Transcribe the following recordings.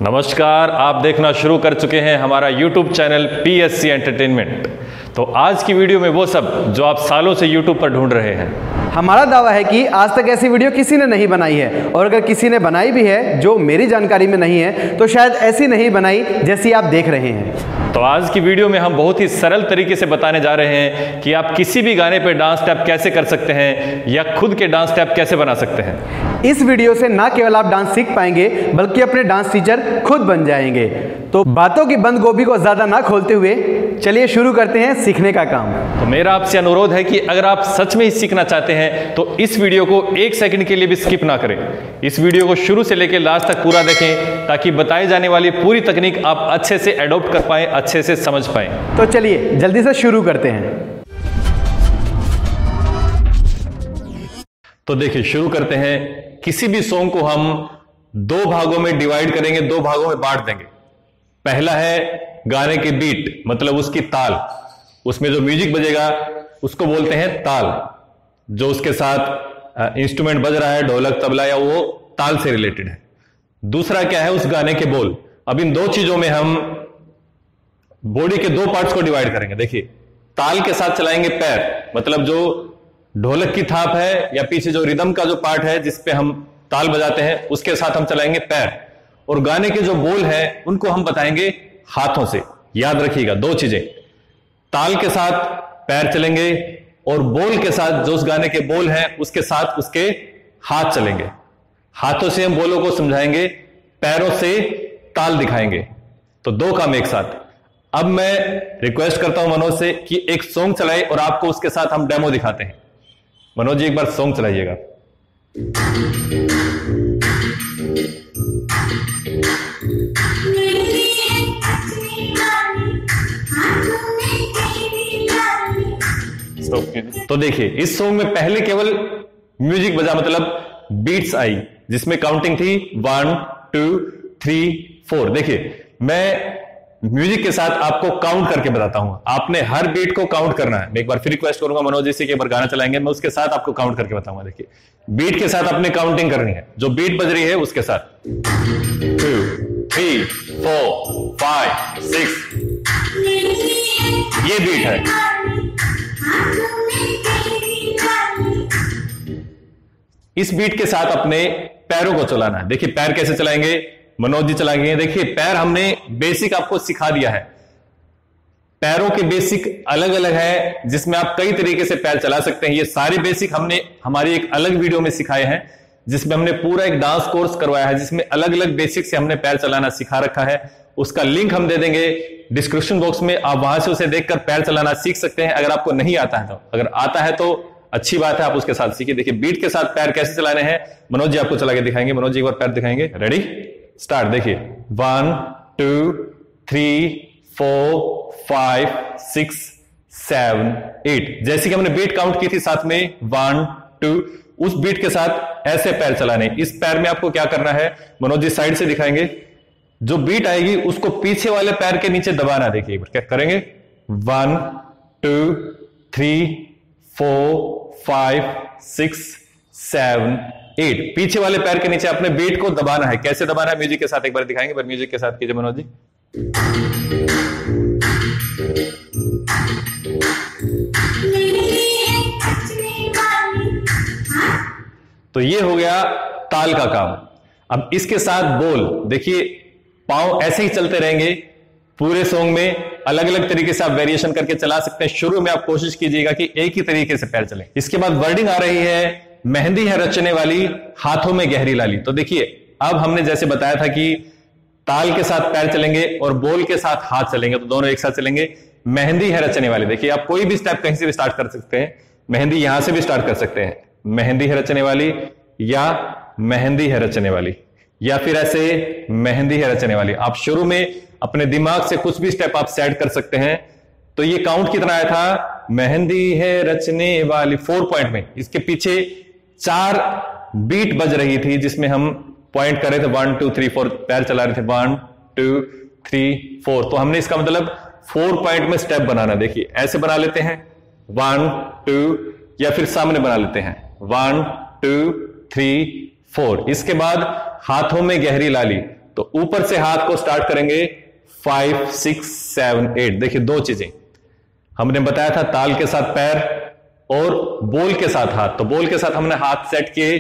नमस्कार, आप देखना शुरू कर चुके हैं हमारा YouTube चैनल PSC एंटरटेनमेंट। तो आज की वीडियो में वो सब जो आप सालों से YouTube पर ढूंढ रहे हैं। हमारा दावा है कि आज तक ऐसी वीडियो किसी ने नहीं बनाई है, और अगर किसी ने बनाई भी है जो मेरी जानकारी में नहीं है तो शायद ऐसी नहीं बनाई जैसी आप देख रहे हैं। तो आज की वीडियो में हम बहुत ही सरल तरीके से बताने जा रहे हैं कि आप किसी भी गाने पे डांस स्टेप कैसे कर सकते हैं या खुद के डांस स्टेप कैसे बना सकते हैं। इस वीडियो से ना केवल आप डांस सीख पाएंगे बल्कि अपने डांस टीचर खुद बन जाएंगे। तो बातों की बंद गोभी को ज्यादा ना खोलते हुए चलिए शुरू करते हैं सीखने का काम। तो मेरा आपसे अनुरोध है कि अगर आप सच में ही सीखना चाहते हैं तो इस वीडियो को एक सेकंड के लिए भी स्किप ना करें। इस वीडियो को शुरू से लेकर लास्ट तक पूरा देखें ताकि बताई जाने वाली पूरी तकनीक आप अच्छे से एडॉप्ट कर पाएं, अच्छे से समझ पाएं। तो चलिए जल्दी से शुरू करते हैं। तो देखिए शुरू करते हैं। किसी भी सॉन्ग को हम दो भागों में डिवाइड करेंगे, दो भागों में बांट देंगे। पहला है गाने की बीट, मतलब उसकी ताल, उसमें जो म्यूजिक बजेगा उसको बोलते हैं ताल। जो उसके साथ इंस्ट्रूमेंट बज रहा है, ढोलक, तबला, या वो ताल से रिलेटेड है। दूसरा क्या है, उस गाने के बोल। अब इन दो चीजों में हम बॉडी के दो पार्ट्स को डिवाइड करेंगे। देखिए, ताल के साथ चलाएंगे पैर, मतलब जो ढोलक की थाप है या पीछे जो रिदम का जो पार्ट है जिसपे हम ताल बजाते हैं उसके साथ हम चलाएंगे पैर। और गाने के जो बोल है उनको हम बताएंगे हाथों से। याद रखिएगा दो चीजें, ताल के साथ पैर चलेंगे और बोल के साथ जो उस गाने के बोल हैं उसके साथ उसके हाथ चलेंगे। हाथों से हम बोलों को समझाएंगे, पैरों से ताल दिखाएंगे। तो दो काम एक साथ। अब मैं रिक्वेस्ट करता हूं मनोज से कि एक सॉन्ग चलाए और आपको उसके साथ हम डेमो दिखाते हैं। मनोज जी एक बार सॉन्ग चलाइएगा। तो देखिए, इस सॉन्ग में पहले केवल म्यूजिक बजा, मतलब बीट्स आई जिसमें काउंटिंग थी 1 2 3 4। देखिए, मैं म्यूजिक के साथ आपको काउंट करके बताता हूं, आपने हर बीट को काउंट करना है। मैं एक बार फिर रिक्वेस्ट करूंगा मनोज जी से कि एक बार गाना चलाएंगे, मैं उसके साथ आपको काउंट करके बताऊंगा। देखिए, बीट के साथ आपने काउंटिंग करनी है, जो बीट बज रही है उसके साथ 2 3 4 5 6, ये बीट है। इस बीट के साथ अपने पैरों को चलाना है। देखिए, पैर कैसे चलाएंगे, मनोज जी चलाएंगे। देखिए, पैर हमने बेसिक आपको सिखा दिया है। पैरों के बेसिक अलग अलग है जिसमें आप कई तरीके से पैर चला सकते हैं। ये सारे बेसिक हमने हमारी एक अलग वीडियो में सिखाए हैं जिसमें हमने पूरा एक डांस कोर्स करवाया है जिसमें अलग अलग बेसिक से हमने पैर चलाना सिखा रखा है। उसका लिंक हम दे देंगे डिस्क्रिप्शन बॉक्स में, आप वहां से उसे देखकर पैर चलाना सीख सकते हैं। अगर आपको नहीं आता है तो, अगर आता है तो अच्छी बात है, आप उसके साथ सीखिए। देखिए, बीट के साथ पैर कैसे चलाने हैं मनोज जी आपको चला के दिखाएंगे। मनोज जी एक बार पैर दिखाएंगे। Ready, start. देखिए, 1 2 3 4 5 6 7 8। जैसे कि हमने बीट काउंट की थी साथ में 1 2, उस बीट के साथ ऐसे पैर चलाने। इस पैर में आपको क्या करना है, मनोज जी साइड से दिखाएंगे। जो बीट आएगी उसको पीछे वाले पैर के नीचे दबाना। देखिए क्या करेंगे, 1 2 3 4 5 6 7 8। पीछे वाले पैर के नीचे अपने बीट को दबाना है। कैसे दबाना है म्यूजिक के साथ एक बार दिखाएंगे। पर म्यूजिक के साथ कीजिए मनोज जी। तो ये हो गया ताल का काम। अब इसके साथ बोल। देखिए, पांव ऐसे ही चलते रहेंगे पूरे सॉन्ग में। अलग अलग तरीके से आप वेरिएशन करके चला सकते हैं। शुरू में आप कोशिश कीजिएगा कि एक ही तरीके से पैर चले। इसके बाद वर्डिंग आ रही है, मेहंदी है रचने वाली, हाथों में गहरी लाली। तो देखिए, अब हमने जैसे बताया था कि ताल के साथ पैर चलेंगे और बोल के साथ हाथ चलेंगे, तो दोनों एक साथ चलेंगे। मेहंदी है रचने वाली। देखिए, आप कोई भी स्टेप कहीं से भी स्टार्ट कर सकते हैं। मेहंदी यहां से भी स्टार्ट कर सकते हैं, मेहंदी है रचने वाली, या मेहंदी है रचने वाली, या फिर ऐसे मेहंदी है रचने वाली। आप शुरू में अपने दिमाग से कुछ भी स्टेप आप सेट कर सकते हैं। तो ये काउंट कितना आया था, मेहंदी है रचने वाली 4 पॉइंट में। इसके पीछे 4 बीट बज रही थी जिसमें हम पॉइंट कर रहे थे 1 2 3 4, पैर चला रहे थे 1 2 3 4। तो हमने इसका मतलब 4 पॉइंट में स्टेप बनाना। देखिए, ऐसे बना लेते हैं 1 2, या फिर सामने बना लेते हैं 1 2 3 4। इसके बाद हाथों में गहरी लाली, तो ऊपर से हाथ को स्टार्ट करेंगे 5 6 7 8। देखिए दो चीजें हमने बताया था, ताल के साथ पैर और बोल के साथ हाथ। तो बोल के साथ हमने हाथ सेट किए,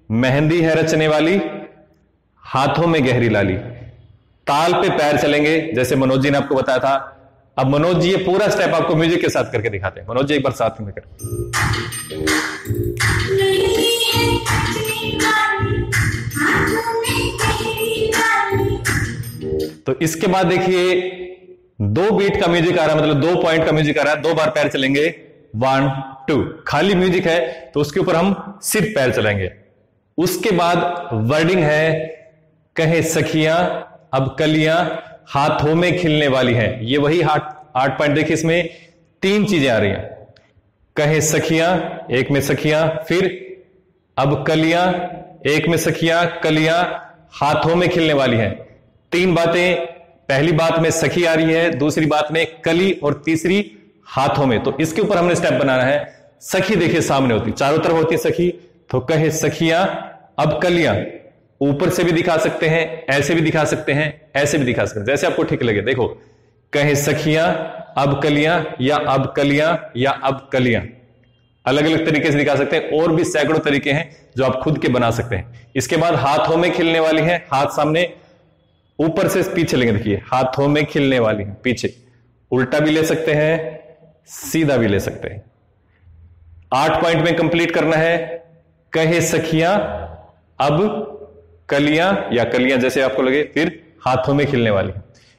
मेहंदी है रचने वाली, हाथों में गहरी लाली। ताल पे पैर चलेंगे जैसे मनोज जी ने आपको बताया था। अब मनोज जी ये पूरा स्टेप आपको म्यूजिक के साथ करके दिखाते हैं। मनोज जी एक बार साथ में करें। तो इसके बाद देखिए 2 बीट का म्यूजिक आ रहा है, मतलब 2 पॉइंट का म्यूजिक आ रहा है। 2 बार पैर चलेंगे, 1 2। खाली म्यूजिक है तो उसके ऊपर हम सिर्फ पैर चलाएंगे। उसके बाद वर्डिंग है, कहे सखियां अब कलियां हाथों में खिलने वाली है। ये वही 8 पॉइंट। देखिए इसमें 3 चीजें आ रही हैं, कहे सखियां, एक में सखियां, फिर अब कलियां, एक में सखियां कलियां हाथों में खिलने वाली है। 3 बातें, पहली बात में सखी आ रही है, दूसरी बात में कली और तीसरी हाथों में। तो इसके ऊपर हमने स्टेप बनाना है। सखी देखिए सामने होती, चारों तरफ होती है सखी, तो कहे सखियां अब कलियां। ऊपर से भी दिखा सकते हैं, ऐसे भी दिखा सकते हैं, ऐसे भी दिखा सकते हैं, जैसे आपको ठीक लगे। देखो कहे सखियां अब कलियां या अब कलियां या अब कलियां, अलग अलग तरीके से दिखा सकते हैं। और भी सैकड़ों तरीके हैं जो आप खुद के बना सकते हैं। इसके बाद हाथों में खिलने वाली है, हाथ सामने, ऊपर से पीछे लेंगे। देखिए हाथों में खिलने वाली है, पीछे उल्टा भी ले सकते हैं, सीधा भी ले सकते हैं। 8 पॉइंट में कंप्लीट करना है। कहे सखियां अब कलियां या कलियां जैसे आपको लगे, फिर हाथों में खिलने वाली।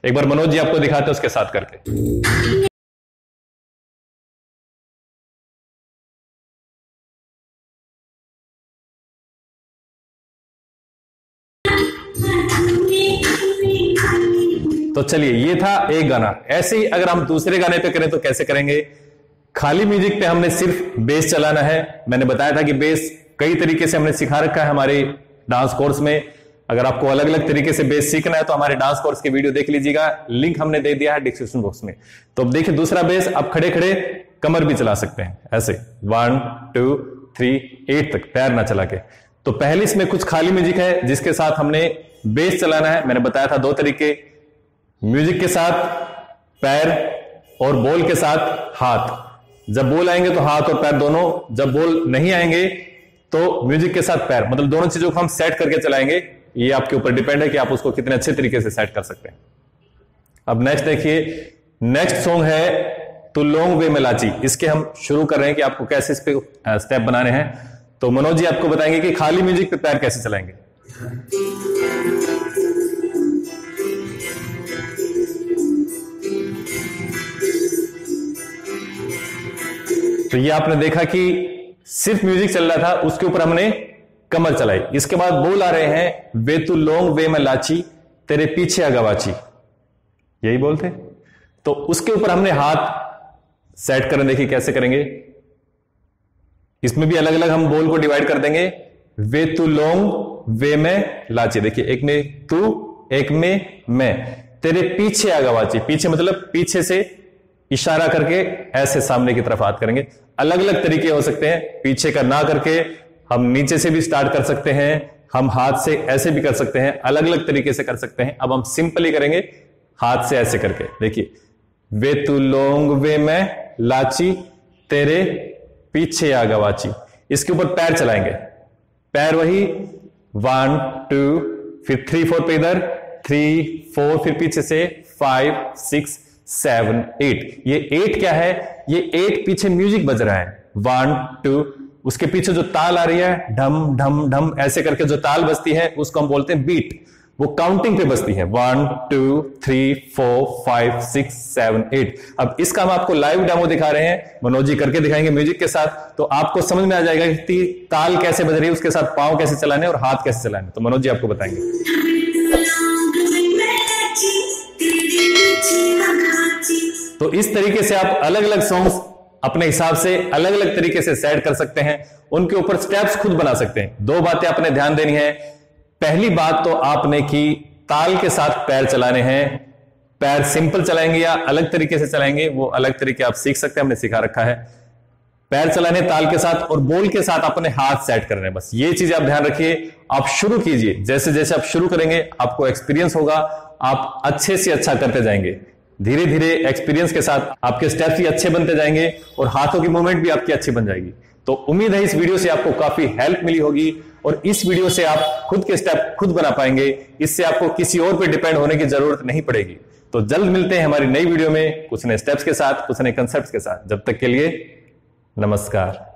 एक बार मनोज जी आपको दिखाते हैं उसके साथ करके। तो चलिए ये था एक गाना। ऐसे ही अगर हम दूसरे गाने पे करें तो कैसे करेंगे? खाली म्यूजिक पे हमने सिर्फ बेस चलाना है। मैंने बताया था कि बेस कई तरीके से हमने सिखा रखा है हमारे डांस कोर्स में। अगर आपको अलग अलग तरीके से बेस सीखना है तो हमारे डांस कोर्स के वीडियो देख लीजिएगा, लिंक हमने दे दिया है डिस्क्रिप्शन बॉक्स में। तो अब देखिए दूसरा बेस, आप खड़े खड़े कमर भी चला सकते हैं ऐसे 1 2 3 8 तक, पैर ना चला के। तो पहले इसमें कुछ खाली म्यूजिक है जिसके साथ हमने बेस चलाना है। मैंने बताया था 2 तरीके, म्यूजिक के साथ पैर और बोल के साथ हाथ। जब बोल आएंगे तो हाथ और पैर दोनों, जब बोल नहीं आएंगे तो म्यूजिक के साथ पैर, मतलब दोनों चीजों को हम सेट करके चलाएंगे। ये आपके ऊपर डिपेंड है कि आप उसको कितने अच्छे तरीके से सेट कर सकते हैं। अब नेक्स्ट देखिए, नेक्स्ट सॉन्ग है तू लॉन्ग वे में लाची। इसके हम शुरू कर रहे हैं कि आपको कैसे इस पे स्टेप बनाने हैं। तो मनोज जी आपको बताएंगे कि खाली म्यूजिक पे पैर कैसे चलाएंगे। तो ये आपने देखा कि सिर्फ म्यूजिक चल रहा था, उसके ऊपर हमने कमर चलाई। इसके बाद बोल आ रहे हैं वे तू लॉन्ग वे में लाची तेरे पीछे अगवाची, यही बोलते। तो उसके ऊपर हमने हाथ सेट करें, देखिए कैसे करेंगे। इसमें भी अलग अलग हम बोल को डिवाइड कर देंगे। वे तू लॉन्ग वे में लाची, देखिए एक में तू एक में मैं, तेरे पीछे अगवाची, पीछे मतलब पीछे से इशारा करके ऐसे सामने की तरफ हाथ करेंगे। अलग अलग तरीके हो सकते हैं, पीछे का ना करके हम नीचे से भी स्टार्ट कर सकते हैं, हम हाथ से ऐसे भी कर सकते हैं, अलग अलग तरीके से कर सकते हैं। अब हम सिंपली करेंगे हाथ से ऐसे करके। देखिए वे तू लॉन्ग वे में लाची तेरे पीछे आ गवाची। इसके ऊपर पैर चलाएंगे, पैर वही 1 2, फिर 3 4 पे इधर 3 4, फिर पीछे से 5 6 7 8। ये 8 क्या है? ये 8 पीछे म्यूजिक बज रहा है 1 2, उसके पीछे जो ताल आ रही है ढम ढम ढम ऐसे करके जो ताल बजती है उसको हम बोलते हैं बीट। वो काउंटिंग पे बजती है 1 2 3 4 5 6 7 8। अब इसका हम आपको लाइव डेमो दिखा रहे हैं, मनोज जी करके दिखाएंगे म्यूजिक के साथ, तो आपको समझ में आ जाएगा कि ताल कैसे बज रही है, उसके साथ पांव कैसे चलाने और हाथ कैसे चलाने। तो मनोज जी आपको बताएंगे। तो इस तरीके से आप अलग अलग सॉन्ग्स अपने हिसाब से अलग अलग तरीके से सेट कर सकते हैं, उनके ऊपर स्टेप्स खुद बना सकते हैं। 2 बातें आपने ध्यान देनी है। पहली बात तो आपने की ताल के साथ पैर चलाने हैं। पैर सिंपल चलाएंगे या अलग तरीके से चलाएंगे, वो अलग तरीके आप सीख सकते हैं, हमने सिखा रखा है। पैर चलाने ताल के साथ और बॉल के साथ अपने हाथ सेट करने, बस ये चीज आप ध्यान रखिए। आप शुरू कीजिए, जैसे जैसे आप शुरू करेंगे आपको एक्सपीरियंस होगा, आप अच्छे से अच्छा करते जाएंगे। धीरे धीरे एक्सपीरियंस के साथ आपके स्टेप्स भी अच्छे बनते जाएंगे और हाथों की मूवमेंट भी आपकी अच्छी बन जाएगी। तो उम्मीद है इस वीडियो से आपको काफी हेल्प मिली होगी और इस वीडियो से आप खुद के स्टेप खुद बना पाएंगे। इससे आपको किसी और पे डिपेंड होने की जरूरत नहीं पड़ेगी। तो जल्द मिलते हैं हमारी नई वीडियो में कुछ नए स्टेप्स के साथ, कुछ नए कंसेप्ट्स के साथ। जब तक के लिए नमस्कार।